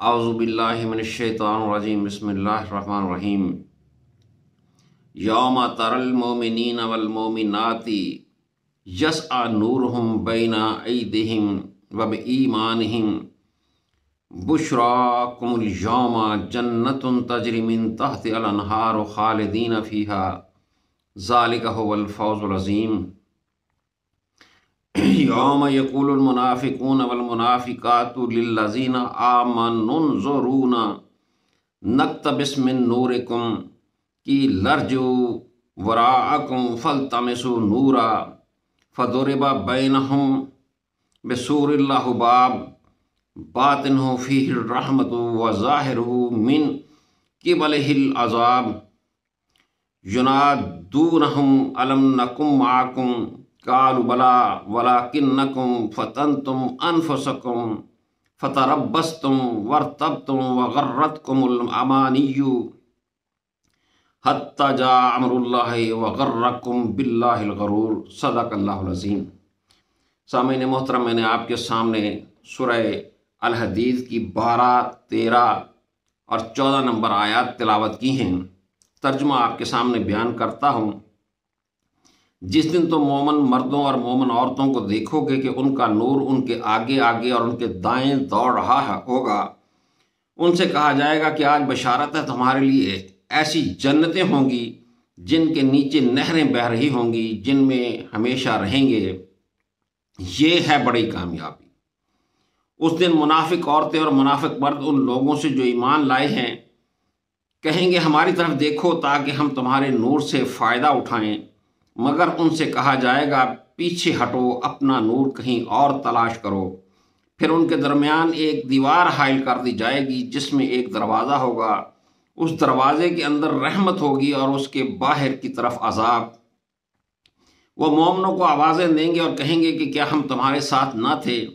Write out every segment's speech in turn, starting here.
اعوذ باللہ من الشیطان الرجیم بسم اللہ الرحمن الرحیم یوم تری المؤمنین والمؤمنات یسعی نورہم بین ایدیہم وبایمانہم بشراکم اليوم جنۃ تجری من تحتہا الانہار خالدین فیہا ذالک هو الفوز العظیم یوم یقول المنافقون والمنافقات للذین آمنوا انظرونا نقتبس من نورکم قیل ارجعوا وراءکم فالتمسوا نورا فضرب بینہم بسور لہ باب باطنہ فیہ الرحمۃ وظاہرہ من قبلہ العذاب ینادونہم الم نکن معکم قالوا بلی ولکنکم فتنتم انفسکم فتربصتم وارتبتم وغرتکم الامانی حتی جاء امر اللہ وغرکم باللہ الغرور صدق اللہ العظیم۔ سامعین محترم، میں نے آپ کے سامنے سورہ الحدید کی 12، 13 اور 14 نمبر آیات تلاوت کی ہیں۔ ترجمہ آپ کے سامنے بیان کرتا ہوں۔ جس دن تم مومن مردوں اور مومن عورتوں کو دیکھو گے کہ ان کا نور ان کے آگے آگے اور ان کے دائیں دوڑ رہا ہوگا، ان سے کہا جائے گا کہ آج بشارت ہے، تمہارے لیے ایسی جنتیں ہوں گی جن کے نیچے نہریں بہہ رہی ہوں گی، جن میں ہمیشہ رہیں گے۔ یہ ہے بڑی کامیابی۔ اس دن منافق عورتیں اور منافق مرد ان لوگوں سے جو ایمان لائے ہیں کہیں گے ہماری طرف دیکھو تاکہ ہم تمہارے نور سے فائدہ اٹھائیں، مگر ان سے کہا جائے گا پیچھے ہٹو، اپنا نور کہیں اور تلاش کرو۔ پھر ان کے درمیان ایک دیوار حائل کر دی جائے گی جس میں ایک دروازہ ہوگا، اس دروازے کے اندر رحمت ہوگی اور اس کے باہر کی طرف عذاب۔ وہ مومنوں کو آوازیں دیں گے اور کہیں گے کہ کیا ہم تمہارے ساتھ نہ تھے؟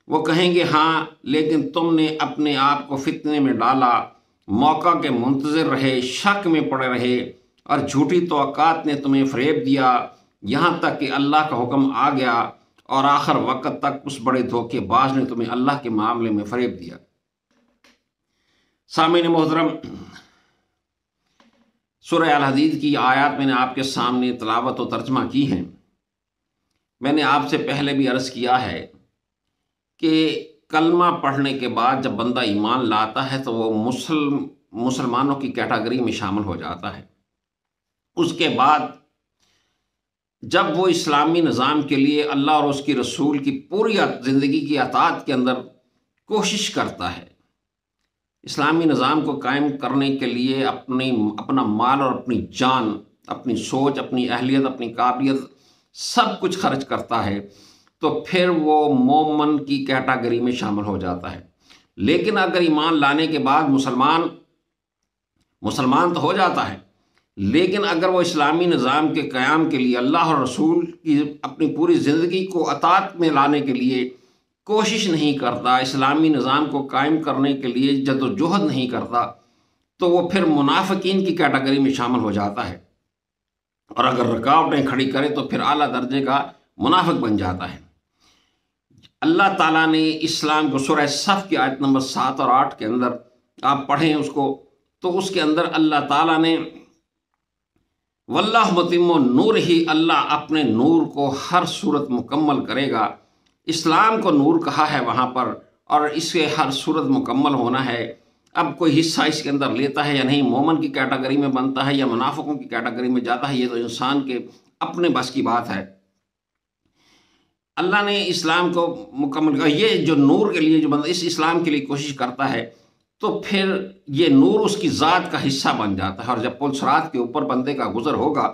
وہ کہیں گے ہاں، لیکن تم نے اپنے آپ کو فتنے میں ڈالا، موقع کے منتظر رہے، شک میں پڑے رہے اور جھوٹی توقعات نے تمہیں فریب دیا، یہاں تک کہ اللہ کا حکم آ گیا اور آخر وقت تک اس بڑے دھوکے باز نے تمہیں اللہ کے معاملے میں فریب دیا۔ سامعین محترم، سورہ الحدید کی آیات میں نے آپ کے سامنے تلاوت و ترجمہ کی ہیں۔ میں نے آپ سے پہلے بھی عرض کیا ہے کہ کلمہ پڑھنے کے بعد جب بندہ ایمان لاتا ہے تو وہ مسلمانوں کی کیٹیگری میں شامل ہو جاتا ہے۔ اس کے بعد جب وہ اسلامی نظام کے لیے اللہ اور اس کی رسول کی پوری زندگی کی اطاعت کے اندر کوشش کرتا ہے، اسلامی نظام کو قائم کرنے کے لیے اپنا مال اور اپنی جان، اپنی سوچ، اپنی اہلیت، اپنی قابلیت سب کچھ خرچ کرتا ہے، تو پھر وہ مومن کی کیٹیگری میں شامل ہو جاتا ہے۔ لیکن اگر ایمان لانے کے بعد مسلمان تو ہو جاتا ہے، لیکن اگر وہ اسلامی نظام کے قیام کے لیے اللہ اور رسول کی اپنی پوری زندگی کو اطاعت میں لانے کے لیے کوشش نہیں کرتا، اسلامی نظام کو قائم کرنے کے لیے جد و جہد نہیں کرتا، تو وہ پھر منافقین کی کیٹیگری میں شامل ہو جاتا ہے، اور اگر رکاوٹیں کھڑی کرے تو پھر اعلیٰ درجے کا منافق بن جاتا ہے۔ اللہ تعالیٰ نے اسلام کو سورہ صف کی آیت نمبر 7 اور 8 کے اندر آپ پڑھیں اس کو، تو اس کے اندر اللہ تعالیٰ نے واللہ متم نور ہی، اللہ اپنے نور کو ہر صورت مکمل کرے گا۔ اسلام کو نور کہا ہے وہاں پر، اور اس سے ہر صورت مکمل ہونا ہے۔ اب کوئی حصہ اس کے اندر لیتا ہے یا نہیں، مومن کی کیٹیگری میں بنتا ہے یا منافقوں کی کیٹیگری میں جاتا ہے، یہ تو انسان کے اپنے بس کی بات ہے۔ اللہ نے اسلام کو مکمل کیا۔ یہ جو نور کے لیے جو بندہ اس اسلام کے لیے کوشش کرتا ہے تو پھر یہ نور اس کی ذات کا حصہ بن جاتا ہے، اور جب پل صراط کے اوپر بندے کا گزر ہوگا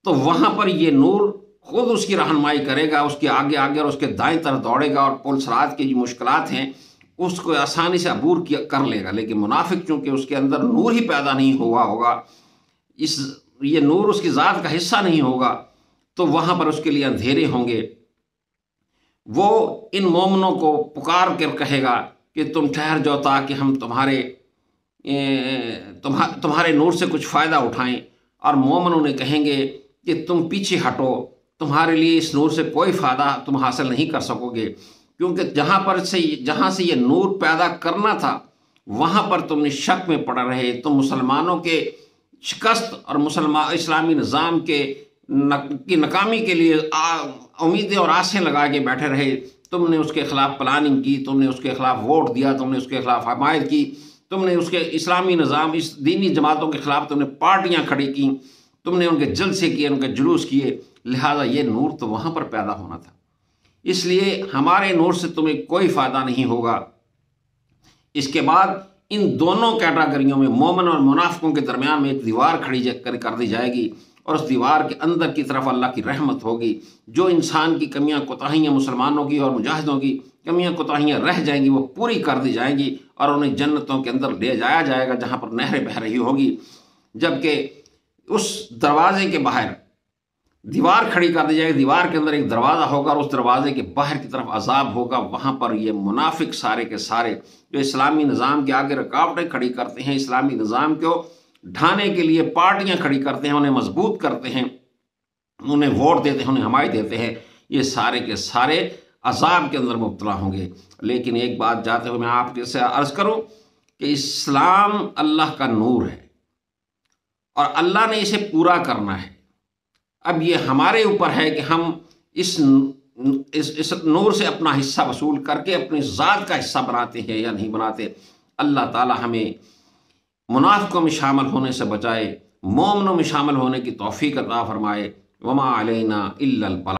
تو وہاں پر یہ نور خود اس کی رہنمائی کرے گا، اس کے آگے آگے اور اس کے دائیں طرف دوڑے گا، اور پل صراط کی جو مشکلات ہیں اس کو آسانی سے عبور کر لے گا۔ لیکن منافق چونکہ اس کے اندر نور ہی پیدا نہیں ہوا ہوگا، یہ نور اس کی ذات کا حصہ نہیں ہوگا، تو وہاں پر اس کے لیے اندھیرے ہوں گے۔ وہ ان مومنوں کو پکار کر کہے گا کہ تم ٹھہر جاؤ تاکہ ہم تمہارے نور سے کچھ فائدہ اٹھائیں، اور مومن انہیں کہیں گے کہ تم پیچھے ہٹو، تمہارے لیے اس نور سے کوئی فائدہ تم حاصل نہیں کر سکو گے، کیونکہ جہاں سے یہ نور پیدا کرنا تھا وہاں پر تم نے شک میں پڑ رہے، تم مسلمانوں کے شکست اور اسلامی نظام کی ناکامی کے لیے امیدیں اور آسیں لگا کے بیٹھے رہے، تم نے اس کے خلاف پلاننگ کی، تم نے اس کے خلاف ووٹ دیا، تم نے اس کے خلاف حمایت کی، تم نے اس کے اسلامی نظام، اس دینی جماعتوں کے خلاف تم نے پارٹیاں کھڑی کی، تم نے ان کے جلسے کیے، ان کے جلوس کیے، لہذا یہ نور تو وہاں پر پیدا ہونا تھا، اس لیے ہمارے نور سے تمہیں کوئی فائدہ نہیں ہوگا۔ اس کے بعد ان دونوں کیٹاگریوں میں، مومن اور منافقوں کے درمیان میں ایک دیوار کھڑی کر دی جائے گی، اور اس دیوار کے اندر کی طرف اللہ کی رحمت ہوگی۔ جو انسان کی کمیاں کوتاہیاں، مسلمانوں کی اور مجاہدوں کی کمیاں کوتاہیاں رہ جائیں گی، وہ پوری کر دی جائیں گی، اور انہیں جنتوں کے اندر لے جایا جائے گا جہاں پر نہریں بہہ رہی ہوگی، جبکہ اس دروازے کے باہر دیوار کھڑی کر دی جائے گی، دیوار کے اندر ایک دروازہ ہوگا، اور اس دروازے کے باہر کی طرف عذاب ہوگا۔ وہاں پر یہ منافق سارے کے سارے جو اسلامی نظام کے آگے رکاوٹیں کھڑی کرتے ہیں، اسلامی نظام کو ڈھانے کے لیے پارٹیاں کھڑی کرتے ہیں، انہیں مضبوط کرتے ہیں، انہیں ووٹ دیتے ہیں، انہیں حمایت دیتے ہیں، یہ سارے کے سارے عذاب کے اندر مبتلا ہوں گے۔ لیکن ایک بات جاتے ہوئے میں آپ سے عرض کروں کہ اسلام اللہ کا نور ہے، اور اللہ نے اسے پورا کرنا ہے۔ اب یہ ہمارے اوپر ہے کہ ہم اس نور سے اپنا حصہ وصول کر کے اپنی ذات کا حصہ بناتے ہیں یا نہیں بناتے۔ اللہ تعالی ہمیں منافقوں میں شامل ہونے سے بچائے، مومنوں میں شامل ہونے کی توفیق عطا فرمائے۔ وما علینا الا البلاغ۔